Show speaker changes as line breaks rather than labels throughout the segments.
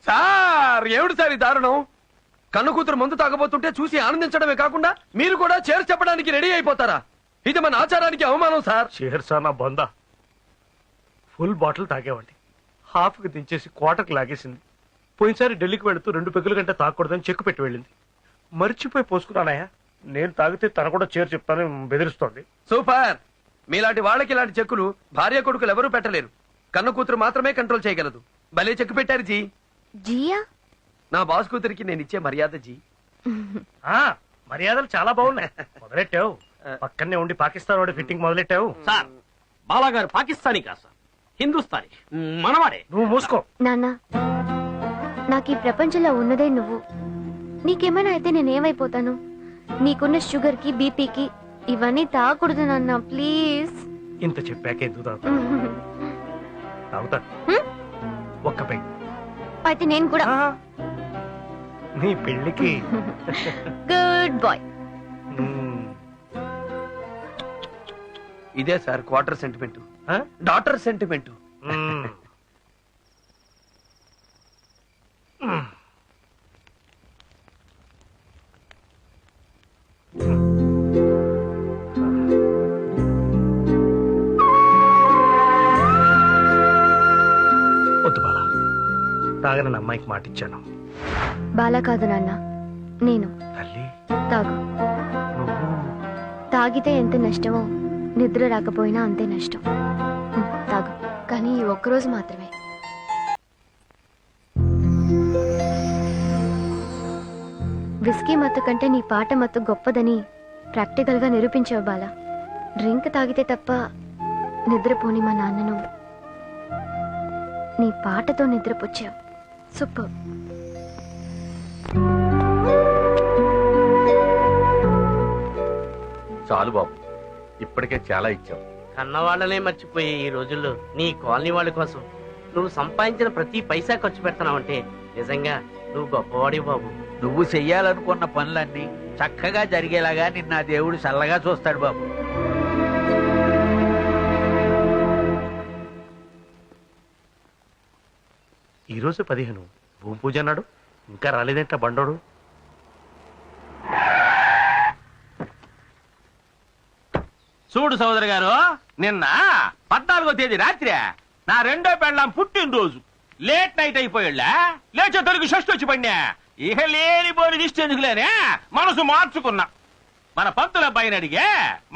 Sir ఏమిటి sir ఈ దారుణం? కన్ను కూతురు మందు తాగబోతుంటే చూసి ఆనందించడమే కాకుండా మీరు కూడా చేర్చి చెప్పడానికి రెడీ అయిపోతారా? ఇది మన ఆచారానికి అవమానం సార్.
చేర్సా నా బొంద. ఫుల్ బాటిల్ తాగేవండి, హాఫ్కి దించేసి క్వార్టర్కి లాగేసింది. పోయినసారి ఢిల్లీకి వెళుతూ 2 పెగ్గుల కంటే తాగకూడదని చెక్కు పెట్టి వెళ్ళింది. మర్చిపోయి పోసుకున్నానయ్యా. నేను తాగితే తన కూడా చేరు చెప్తానని బెదిరిస్తోంది.
సూపర్. మీలాంటి వాళ్ళకి ఇలాంటి చెక్కులు భార్య కొడుకులు ఎవరూ పెట్టలేరు. కన్ను కూతురు మాత్రమే కంట్రోల్ చేయగలదు. భలే చెక్కు పెట్టారు జీ.
జియా
నా బాస్ కూతురికి నేను ఇచ్చే మర్యాద జీ.
మర్యాదలు చాలా బాగున్నాయి. మొదలెట్టావు, పక్కనే ఉండి పాకిస్తాన్ వాడి ఫిట్టింగ్ మొదలెట్టావు.
సార్ బాలాగారు పాకిస్తానీ కాదు సార్, హిందుస్థానీ, మనవాడే.
నువ్వు మూసుకో.
నాన్న, నాకు ఈ ప్రపంచంలో ఉన్నదే నువ్వు. నీకేమైనా అయితే నేనేమైపోతాను? నీకున్న షుగర్ కి, బీపీకి ఇవన్నీ తాగకూడదు నాన్న, ప్లీజ్.
ఇంత చెప్పాక ఎందుకు తాగుతాను? ఒక్క పెగ్.
అయితే నేను కూడా.
నీ పెళ్లికి.
Good boy.
ఇదే sir quarter sentiment, daughter sentiment.
వద్దు బాలా, తాగనని అమ్మాయికి మాటిచ్చాను.
బాలా కాదు నాన్న, నేను.
తల్లి
తాగు. తాగితే ఎంత నష్టమో నిద్ర రాకపోయినా అంతే నష్టం. తాగు, కానీ ఈ ఒక్కరోజు మాత్రమే. విస్కీ మత్తు కంటే నీ పాట మత్తు గొప్పదని ప్రాక్టికల్ గా నిరూపించావు బాలా. డ్రింక్ తాగితే తప్ప నిద్రపోని మా నాన్నను నీ పాటతో నిద్రపుచ్చావు. సూపర్.
చాలు బాబు, ఇప్పటికే చాలా ఇచ్చావు.
కన్నవాళ్ళనే మర్చిపోయే ఈ రోజుల్లో నీ కాలనీ వాళ్ళ కోసం నువ్వు సంపాదించిన ప్రతి పైసా ఖర్చు పెడతానంటే నిజంగా నువ్వు గొప్పవాడి బాబు.
నువ్వు చెయ్యాలనుకున్న పనులన్నీ చక్కగా జరిగేలాగా నిన్న దేవుడు చల్లగా చూస్తాడు బాబు.
ఈరోజు 15 భూమి పూజ అన్నాడు, ఇంకా రాలేదేంట బండోడు.
చూడు సోదరు గారు, నిన్న 14వ తేదీ రాత్రి నా రెండో పెళ్ళాం పుట్టినరోజు. లేట్ నైట్ అయిపోయాళ్ళ, లేచే తొలగి షష్టి వచ్చి పడినా. ఇక లేని పోని దిష్టి ఎందుకులేనే మనసు మార్చుకున్నా. మన పంతుల అబ్బాయిని అడిగే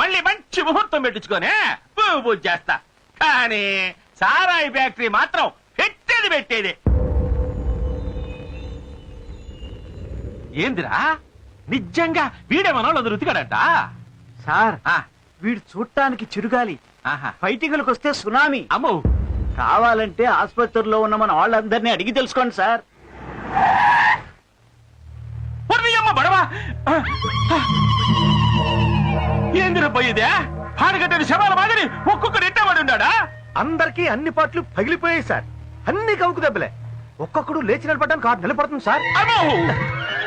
మళ్ళీ మంచి ముహూర్తం పెట్టించుకొని భూమి పూజ చేస్తా. కానీ సారాయి ఫ్యాక్టరీ మాత్రం పెట్టేది. ఏందిరా, నిజంగా వీడే మనోళ్ళు రుతికాడట
సార్. వీడు చూడటానికి చిరుగాలి, ఫైటింగ్లకు వస్తే సునామీ.
అమ్మో,
కావాలంటే ఆసుపత్రిలో ఉన్న మన వాళ్ళందరినీ అడిగి తెలుసుకోండి సార్.
అమ్మ బడవా, ఏందిరా పోయేదే? పాడగట్టని శవాల మాదిరి ఒక్కొక్కడు ఎట్టబడి ఉన్నాడా?
అందరికీ అన్ని పాటలు పగిలిపోయాయి సార్. అన్ని కవుకు దెబ్బలే. ఒక్కొక్కడు లేచి నిలబడడానికి 6 నెలలు పడుతుంది సార్.
అమ్మో,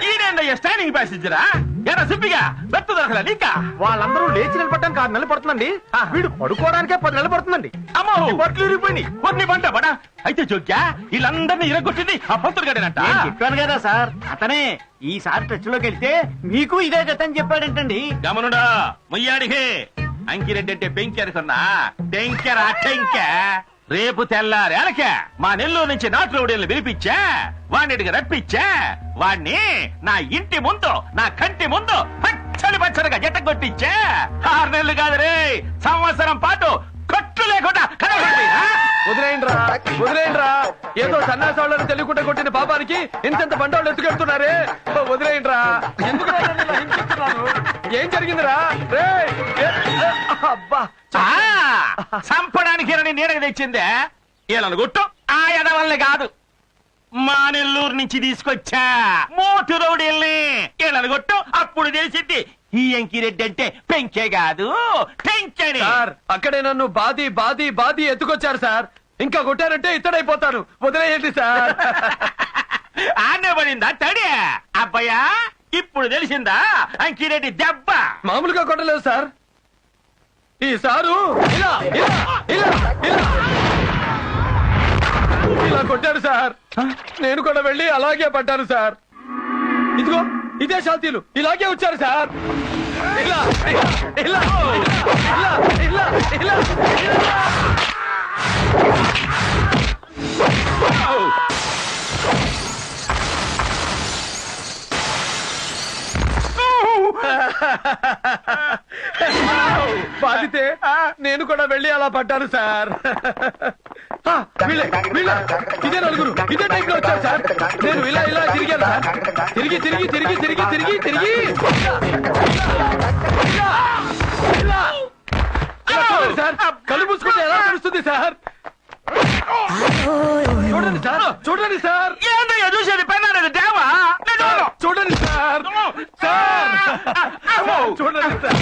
ఈడేందయ్యా స్టాండింగ్ ప్యాసింజరా? ఎరా సిప్పిగా బెత్తు దొరకలా నీకా?
వాళ్ళందరూ లేచి నిలబడడానికి 6 నెలలు పడుతుందండి. వీడు పడుకోవడానికే 10 నెలలు పడుతుందండి.
అమ్మో,
బట్టలు ఇరిగిపోయినాయి.
కొన్ని పంట పడా. అయితే జోక్యా వీళ్ళందరినీ ఇరగొట్టింది ఆ పంతులు గడేనంట.
చెప్పాను కదా సార్, అతనే. ఈసారి టచ్ లోకి వెళ్తే మీకు ఇదే గతని చెప్పాడంటండి.
గమనుడా ముయ్యాడికి అంకిరెడ్డి అంటే బెంకెరుకున్నా టెంకెరా టెంక. రేపు తెల్లారేలకే మా నెల్లూరు నుంచి నాటు రౌడీలను పిలిపించా, వాడికి రప్పించా. వాణ్ణి నా ఇంటి ముందు, నా కంటి ముందు పచ్చడిగా జట్ట కొట్టించా. 6 నెలలు కాదు రే, సంవత్సరం పాటు కట్టు లేకుండా
వదిలేయండిరా. ఏదో సన్నాసాలను తెలియకుండా కొట్టిన పాపానికి ఇంత బండోళ్ళు ఎత్తుకెళ్తున్నారే. వదిలేయండిరా. ఎందుకు ఏం జరిగిందిరా? అబ్బా,
చంపడానికి నీడకి తెచ్చిందే వీళ్ళను గుట్టు. ఆ ఎదవల్ని కాదు, మా నెల్లూరు నుంచి తీసుకొచ్చా మోటు రౌడీల్ని. వీళ్ళను గుట్టు, అప్పుడు తెలిసింది ఈ అంకిరెడ్డి అంటే పెంకే కాదు టెంకని.
సార్, అక్కడే నన్ను బాది ఎత్తుకొచ్చారు సార్. ఇంకా కొట్టారంటే ఇత్తడైపోతాను. వదిలేయండి సార్.
ఆనే పడిందా తడి? అబ్బాయా, ఇప్పుడు తెలిసిందా అంకిరెడ్డి దెబ్బ?
మామూలుగా కొట్టలేదు సార్, ఈ సారు ఇలా అలా కొట్టారు సార్. నేను కూడా వెళ్ళి అలాగే పడ్డాను సార్. ఇదిగో ఇదే శాంతిలు ఇలాగే వచ్చారు సార్. ఇలా ఇలా ఇలా ఇలా ఇలా ఇలా. బాధితే నేను కూడా వెళ్ళి అలా పడ్డాను సార్. వీళ్ళే వీళ్ళే ఇదే నలుగురు ఇదే టైప్ లో వచ్చారు సార్. నేను ఇలా ఇలా తిరిగాను సార్. తిరిగి తిరిగి తిరిగి తిరిగి తిరిగి తిరిగి చూడండి సార్. కళ్ళు మూసుకుంటే ఎలా తెలుస్తుంది సార్? చూడండి సార్ చూడండి సార్.
ఏందయ్యా చూసేది పెన్నాడు దేవా?
చూడండి సార్ సార్ చూడండి సార్.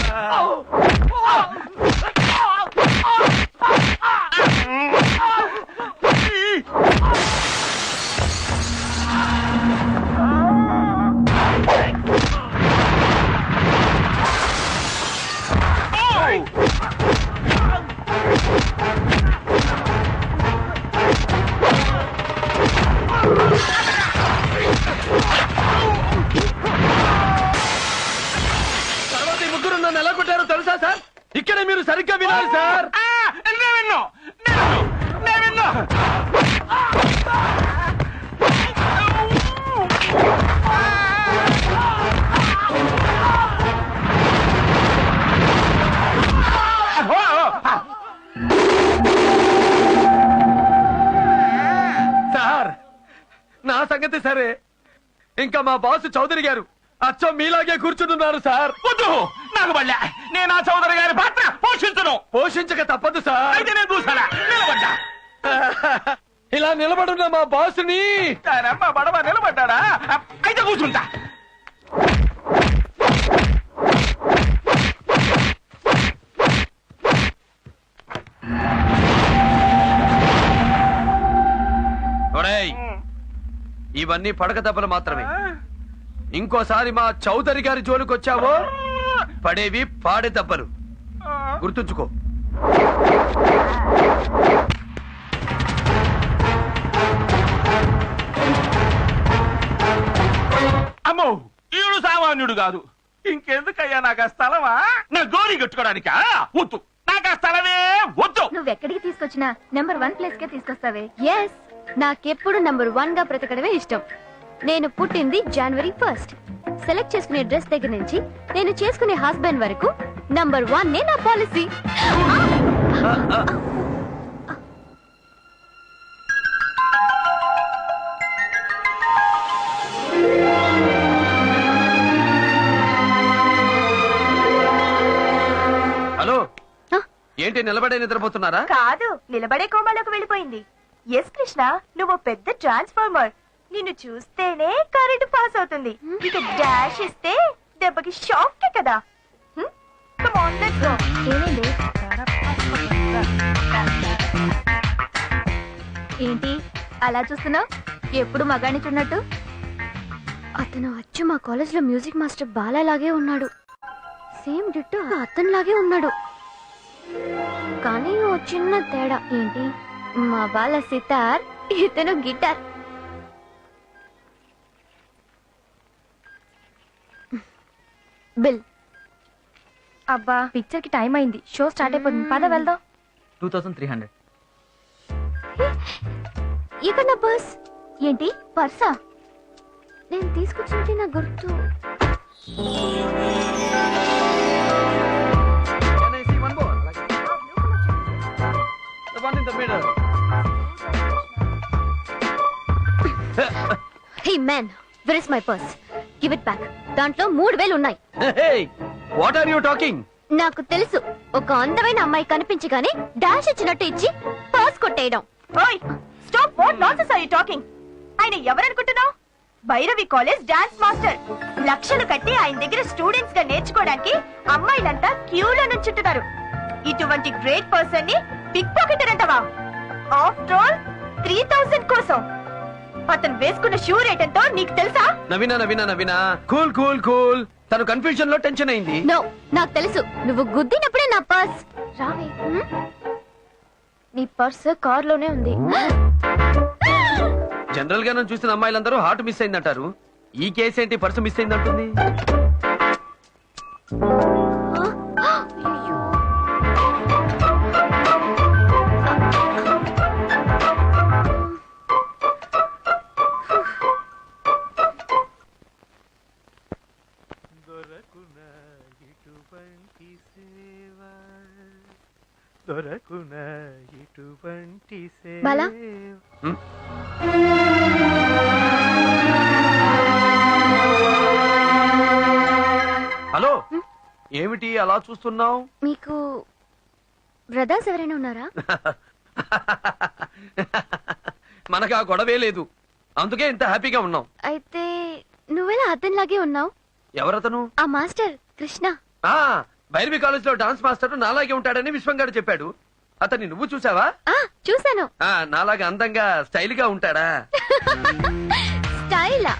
తర్వాత ఈ ముగ్గురు నన్ను ఎలా కొట్టారో తెలుసా సార్? ఇక్కడే మీరు సరిగ్గా వినాలి సార్. సార్ నా సంగతి సరే, ఇంకా మా బాసు చౌదరి గారు అచ్చం మీలాగే కూర్చుంటున్నారు సార్.
వద్దు నాకు మళ్ళా నేను ఆ చౌదరి గారి పాత్ర పోషించను.
పోషించక తప్పదు సార్.
అయితే నేను చూసాలా నిలబడ్డా.
ఇలా నిలబడున్న మా బాసుని
బడవ నిలబడ్డాడా? అయితే కూర్చుంటా.
ఒరేయ్, ఇవన్నీ పడక దెబ్బలు మాత్రమే. ఇంకోసారి మా చౌదరి గారి జోలికి వచ్చావో పడేవి పాడే దెబ్బలు. గుర్తుంచుకో.
అమ్మో ఈడు సామాన్యుడు కాదు. ఇంకెందుకయ్యా నాకు ఆ స్థలమా? నా గోరి కట్టుకోవడానికా? వద్దు నాకు ఆ స్థలమే వద్దు.
నువ్వెక్కడికి తీసుకొచ్చినా నెంబర్ 1 ప్లేస్ కే తీసుకొస్తావే. ఎస్, నాకెప్పుడు నెంబర్ 1 గా బ్రతకడమే ఇష్టం. నేను పుట్టింది January 1st. సెలెక్ట్ చేసుకునే డ్రెస్ దగ్గర నుంచి నేను చేసుకునే హస్బెండ్ వరకు నంబర్ 1 నే నా పాలసీ.
హలో, ఏంటి నిలబడే నిద్రపోతున్నారా?
కాదు, నిలబడే కోమాలోకి వెళ్ళిపోయింది. ఎస్ కృష్ణ, నువ్వు పెద్ద ట్రాన్స్ఫార్మర్. నిన్ను చూస్తేనే కరెంట్ పాస్ అవుతుంది. ఇక డాష్ ఇస్తే దెబ్బకి షాక్ కదా. Come on, let's go.
ఏంటి అలా చూస్తున్నావు? ఎప్పుడు మగాని చూడనట్టు. అతను అచ్చు మా కాలేజ్ లో మ్యూజిక్ మాస్టర్ బాలాలాగే ఉన్నాడు. సేమ్ డిట్టు అతనిలాగే ఉన్నాడు. కానీ ఓ చిన్న తేడా. ఏంటి? మా బాల సితార్, ఇతను గిటార్. బిల్.
అబ్బా, పిక్చర్ కి టైం అయింది. షో స్టార్ట్ అయిపోతుంది. పద వెళ్దాం.
2300.
ఇక్కడ నా పర్స్. ఏంటి పర్సా? నేను తీసుకొచ్చింది నా గుర్తు.
Can I see one more? The one in the middle.
Hey man, where is my purse? Give it back. దాంట్లో 3000 ఉన్నాయి.
Hey, what are you talking?
నాకు తెలుసు, ఒక అందమైన అమ్మాయి కనిపించగానే డాష్ ఇచ్చినట్టు ఇచ్చి పర్స్ కొట్టేయడం.
ఓయ్, stop. What nonsense are you talking? ఆయన ఎవరనుకుంటున్నావు? Bhairavi college dance master. లక్షలు కట్టి ఆయన దగ్గర స్టూడెంట్స్ గా నేర్చుకోవడానికి అమ్మాయిలంతా క్యూలో నుంచుంటున్నారు. ఇటువంటి గ్రేట్ పర్సన్ ని పిక్ పాకెటర్ అంటావా? ఆఫ్టర్ ఆల్ 3000 కోసం. అతను వేసుకున్న షూ రేట్ ఎంతో నీకు తెలుసా?
Naveena Naveena Naveena, cool cool cool. తను కన్ఫ్యూజన్ లో టెన్షన్ అయింది.
నో, నాకు తెలుసు. నువ్వు గుద్దినప్పుడే నా పర్స్. రావే. నీ పర్స్ కార్ లోనే ఉంది.
జనరల్ గా నన్ను చూసిన అమ్మాయిలందరూ హార్ట్ మిస్ అయిందంటారు. ఈ కేసు ఏంటి పర్సు మిస్ అయిందంటుంది?
అయ్యో.
దొరకునా ఇటువంటి సేవ, దొరకునా ఇటువంటి సేవ.
బాలా?
హలో, ఏమిటి అలా చూస్తున్నావు?
మీకు బ్రదర్స్ ఎవరైనా ఉన్నారా?
మనకు ఆ గొడవే లేదు, అందుకే ఇంత హ్యాపీగా ఉన్నాం.
అయితే నువ్వెలా అతనిలాగే ఉన్నావు?
ఎవరతను?
ఆ మాస్టర్ కృష్ణ.
ఆ భైరవి కాలేజ్ లో డాన్స్ మాస్టర్ నాలాగే ఉంటాడని విశ్వం గారు చెప్పాడు. అతన్ని నువ్వు చూసావా?
చూసాను.
నాలాగా అందంగా స్టైల్ గా ఉంటాడా?
స్టైలా?